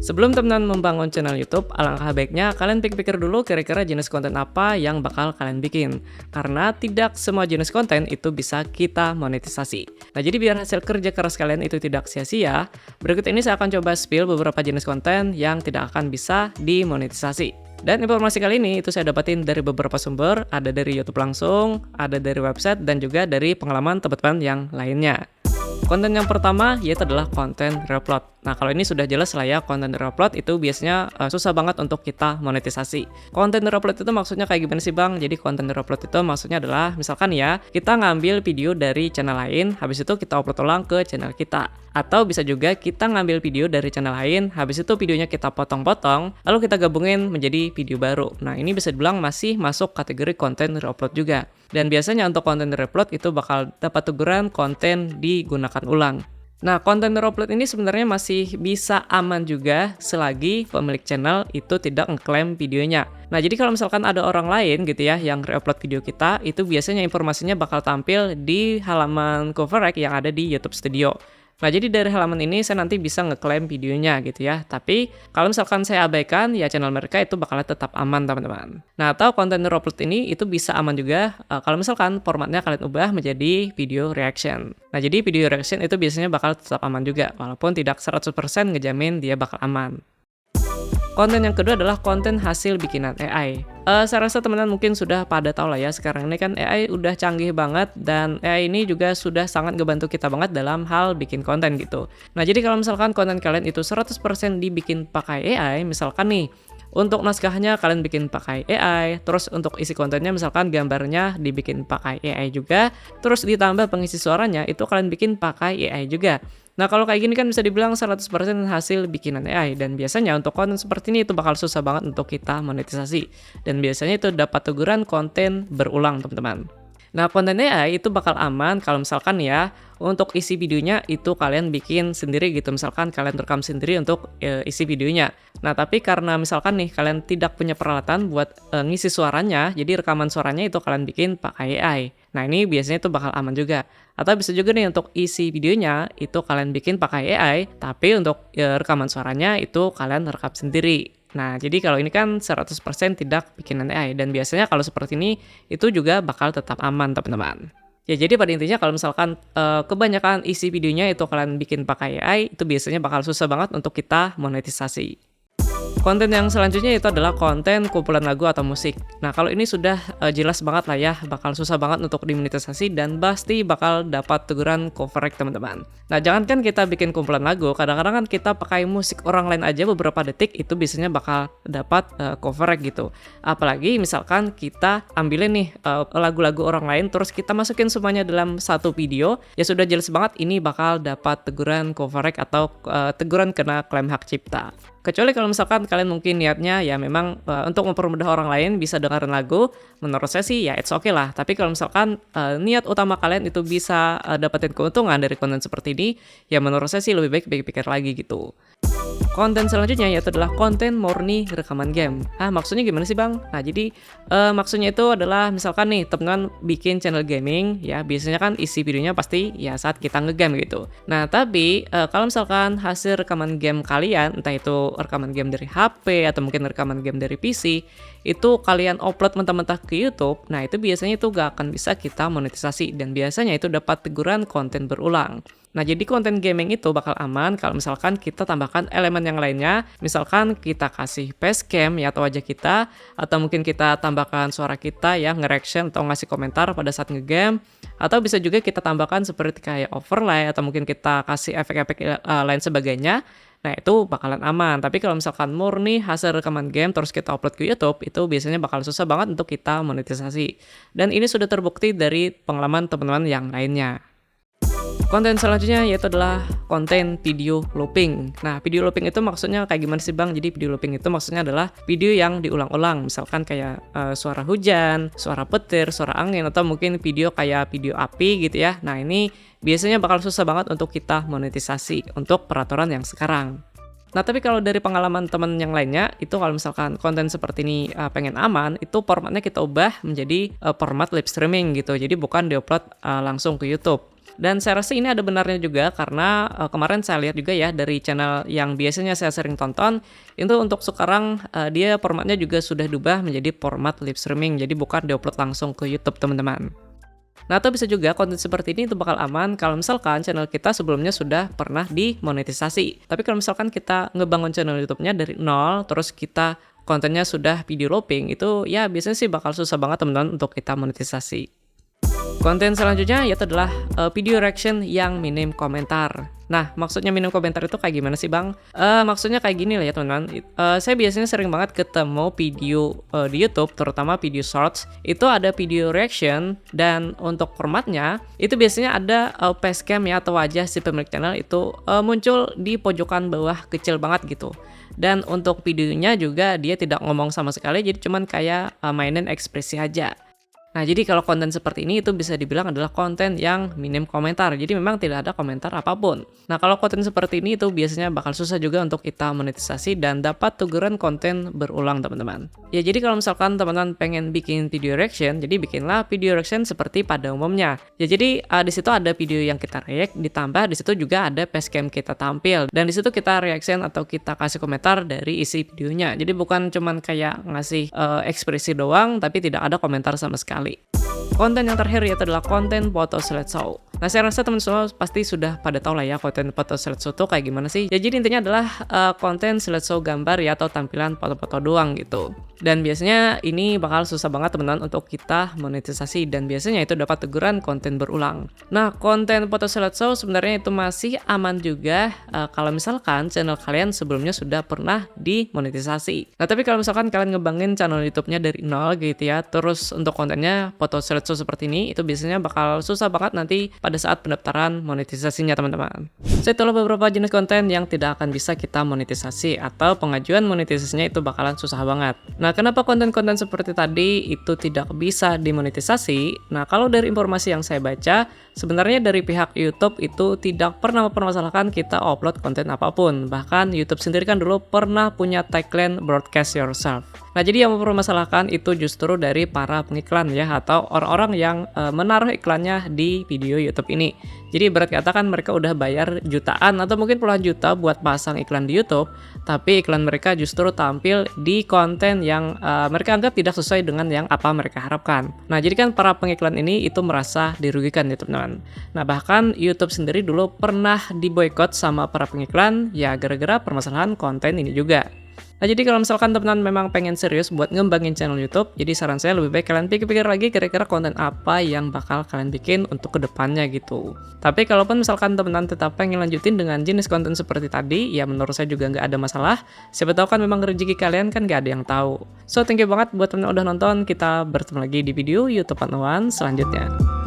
Sebelum teman-teman membangun channel YouTube, alangkah baiknya kalian pikir-pikir dulu kira-kira jenis konten apa yang bakal kalian bikin. Karena tidak semua jenis konten itu bisa kita monetisasi. Nah, jadi biar hasil kerja keras kalian itu tidak sia-sia, berikut ini saya akan coba spill beberapa jenis konten yang tidak akan bisa dimonetisasi. Dan informasi kali ini itu saya dapatin dari beberapa sumber, ada dari YouTube langsung, ada dari website, dan juga dari pengalaman teman-teman yang lainnya. Konten yang pertama yaitu adalah konten reupload. Nah, kalau ini sudah jelas lah ya, konten reupload itu biasanya susah banget untuk kita monetisasi. Konten reupload itu maksudnya kayak gimana sih Bang? Jadi konten reupload itu maksudnya adalah misalkan ya, kita ngambil video dari channel lain, habis itu kita upload ulang ke channel kita. Atau bisa juga kita ngambil video dari channel lain, habis itu videonya kita potong-potong, lalu kita gabungin menjadi video baru. Nah, ini bisa dibilang masih masuk kategori konten reupload juga. Dan biasanya untuk konten reupload itu bakal dapat teguran konten digunakan ulang. Nah, konten reupload ini sebenarnya masih bisa aman juga selagi pemilik channel itu tidak ngeklaim videonya. Nah, jadi kalau misalkan ada orang lain gitu ya yang reupload video kita, itu biasanya informasinya bakal tampil di halaman cover yang ada di YouTube Studio. Nah, jadi dari halaman ini saya nanti bisa ngeklaim videonya gitu ya. Tapi kalau misalkan saya abaikan, ya channel mereka itu bakal tetap aman teman-teman. Nah, atau konten reupload ini itu bisa aman juga kalau misalkan formatnya kalian ubah menjadi video reaction. Nah, jadi video reaction itu biasanya bakal tetap aman juga, walaupun tidak 100% ngejamin dia bakal aman. Konten yang kedua adalah konten hasil bikinan AI. Saya rasa teman-teman mungkin sudah pada tahu lah ya, sekarang ini kan AI udah canggih banget dan AI ini juga sudah sangat ngebantu kita banget dalam hal bikin konten gitu. Nah, jadi kalau misalkan konten kalian itu 100% dibikin pakai AI, misalkan nih, untuk naskahnya kalian bikin pakai AI, terus untuk isi kontennya misalkan gambarnya dibikin pakai AI juga, terus ditambah pengisi suaranya itu kalian bikin pakai AI juga. Nah, kalau kayak gini kan bisa dibilang 100% hasil bikinan AI, dan biasanya untuk konten seperti ini itu bakal susah banget untuk kita monetisasi. Dan biasanya itu dapat teguran konten berulang, teman-teman. Nah, konten AI itu bakal aman kalau misalkan ya, untuk isi videonya itu kalian bikin sendiri gitu. Misalkan kalian rekam sendiri untuk isi videonya. Nah, tapi karena misalkan nih kalian tidak punya peralatan buat ngisi suaranya, jadi rekaman suaranya itu kalian bikin pakai AI. Nah, ini biasanya itu bakal aman juga. Atau bisa juga nih untuk isi videonya itu kalian bikin pakai AI, tapi untuk rekaman suaranya itu kalian rekam sendiri. Nah, jadi kalau ini kan 100% tidak bikinan AI, dan biasanya kalau seperti ini itu juga bakal tetap aman, teman-teman. Ya, jadi pada intinya kalau misalkan kebanyakan isi videonya itu kalian bikin pakai AI, itu biasanya bakal susah banget untuk kita monetisasi. Konten yang selanjutnya itu adalah konten kumpulan lagu atau musik. Nah, kalau ini sudah jelas banget lah ya, bakal susah banget untuk dimonetisasi dan pasti bakal dapat teguran copyright, teman-teman. Nah, jangankan kita bikin kumpulan lagu, kadang-kadang kan kita pakai musik orang lain aja beberapa detik itu biasanya bakal dapat copyright gitu. Apalagi misalkan kita ambilin nih lagu-lagu orang lain terus kita masukin semuanya dalam satu video, ya sudah jelas banget ini bakal dapat teguran copyright atau teguran kena klaim hak cipta. Kecuali kalau misalkan kalian mungkin niatnya ya memang untuk mempermudah orang lain bisa dengerin lagu, menurut saya sih ya it's okay lah. Tapi kalau misalkan niat utama kalian itu bisa dapetin keuntungan dari konten seperti ini, ya menurut saya sih lebih baik pikir-pikir lagi gitu. Konten selanjutnya yaitu adalah konten murni rekaman game. Maksudnya gimana sih Bang? Nah, jadi maksudnya itu adalah misalkan nih teman-teman bikin channel gaming, ya biasanya kan isi videonya pasti ya saat kita ngegame gitu. Nah, tapi kalau misalkan hasil rekaman game kalian, entah itu rekaman game dari HP atau mungkin rekaman game dari PC, itu kalian upload mentah-mentah ke YouTube, nah itu biasanya itu gak akan bisa kita monetisasi, dan biasanya itu dapat teguran konten berulang. Nah, jadi konten gaming itu bakal aman kalau misalkan kita tambahkan elemen yang lainnya, misalkan kita kasih facecam ya atau wajah kita, atau mungkin kita tambahkan suara kita ya nge-reaction atau ngasih komentar pada saat ngegame, atau bisa juga kita tambahkan seperti kayak overlay atau mungkin kita kasih efek-efek lain sebagainya. Nah, itu bakalan aman. Tapi kalau misalkan murni hasil rekaman game terus kita upload ke YouTube, itu biasanya bakal susah banget untuk kita monetisasi. Dan ini sudah terbukti dari pengalaman teman-teman yang lainnya. Konten selanjutnya yaitu adalah konten video looping. Nah, video looping itu maksudnya kayak gimana sih Bang? Jadi video looping itu maksudnya adalah video yang diulang-ulang. Misalkan kayak suara hujan, suara petir, suara angin, atau mungkin video kayak video api gitu ya. Nah, ini biasanya bakal susah banget untuk kita monetisasi untuk peraturan yang sekarang. Nah, tapi kalau dari pengalaman teman yang lainnya, itu kalau misalkan konten seperti ini pengen aman, itu formatnya kita ubah menjadi format live streaming gitu. Jadi bukan diupload langsung ke YouTube. Dan saya rasa ini ada benarnya juga karena kemarin saya lihat juga ya dari channel yang biasanya saya sering tonton, itu untuk sekarang dia formatnya juga sudah diubah menjadi format live streaming, jadi bukan diupload langsung ke YouTube teman-teman. Nah, atau bisa juga konten seperti ini itu bakal aman kalau misalkan channel kita sebelumnya sudah pernah dimonetisasi. Tapi kalau misalkan kita ngebangun channel YouTube-nya dari nol, terus kita kontennya sudah video roping, itu ya biasanya sih bakal susah banget teman-teman untuk kita monetisasi. Konten selanjutnya yaitu adalah video reaction yang minim komentar. Nah, maksudnya minim komentar itu kayak gimana sih, Bang? Maksudnya kayak gini lah ya, teman-teman. Saya biasanya sering banget ketemu video di YouTube, terutama video shorts, itu ada video reaction, dan untuk formatnya, itu biasanya ada facecam ya, atau wajah si pemilik channel itu muncul di pojokan bawah kecil banget gitu. Dan untuk videonya juga dia tidak ngomong sama sekali, jadi cuman kayak mainin ekspresi aja. Nah, jadi kalau konten seperti ini itu bisa dibilang adalah konten yang minim komentar. Jadi memang tidak ada komentar apapun. Nah, kalau konten seperti ini itu biasanya bakal susah juga untuk kita monetisasi dan dapat teguran konten berulang, teman-teman. Ya, jadi kalau misalkan teman-teman pengen bikin video reaction, jadi bikinlah video reaction seperti pada umumnya. Ya, jadi di situ ada video yang kita react, ditambah di situ juga ada facecam kita tampil, dan di situ kita reaction atau kita kasih komentar dari isi videonya. Jadi bukan cuman kayak ngasih ekspresi doang, tapi tidak ada komentar sama sekali. Konten yang terakhir yaitu adalah konten foto slideshow. Nah, saya rasa teman semua pasti sudah pada tahu lah ya konten foto slideshow itu kayak gimana sih. Ya, jadi intinya adalah konten slideshow gambar ya, atau tampilan foto-foto doang gitu. Dan biasanya ini bakal susah banget teman-teman untuk kita monetisasi, dan biasanya itu dapat teguran konten berulang. Nah, konten foto slideshow sebenarnya itu masih aman juga kalau misalkan channel kalian sebelumnya sudah pernah dimonetisasi. Nah, tapi kalau misalkan kalian ngebangin channel YouTube-nya dari nol gitu ya, terus untuk kontennya foto slideshow seperti ini, itu biasanya bakal susah banget nanti pada saat pendaftaran monetisasinya, teman-teman. So, itulah beberapa jenis konten yang tidak akan bisa kita monetisasi, atau pengajuan monetisasinya itu bakalan susah banget. Nah, kenapa konten-konten seperti tadi itu tidak bisa dimonetisasi? Nah, kalau dari informasi yang saya baca, sebenarnya dari pihak YouTube itu tidak pernah mempermasalahkan kita upload konten apapun. Bahkan YouTube sendiri kan dulu pernah punya tagline broadcast yourself. Nah, jadi yang mempermasalahkan itu justru dari para pengiklan ya, atau orang-orang yang menaruh iklannya di video YouTube ini. Jadi berat kata kan mereka udah bayar jutaan atau mungkin puluhan juta buat pasang iklan di YouTube, tapi iklan mereka justru tampil di konten yang mereka anggap tidak sesuai dengan yang apa mereka harapkan. Nah, jadi kan para pengiklan ini itu merasa dirugikan ya, teman-teman. Nah, bahkan YouTube sendiri dulu pernah diboykot sama para pengiklan ya, gara-gara permasalahan konten ini juga. Nah, jadi kalau misalkan teman-teman memang pengen serius buat ngembangin channel YouTube, jadi saran saya lebih baik kalian pikir-pikir lagi kira-kira konten apa yang bakal kalian bikin untuk kedepannya gitu. Tapi kalaupun misalkan teman-teman tetap pengen lanjutin dengan jenis konten seperti tadi, ya menurut saya juga nggak ada masalah. Siapa tahu kan memang rezeki kalian kan nggak ada yang tahu. So, thank you banget buat teman-teman udah nonton. Kita bertemu lagi di video YouTube One selanjutnya.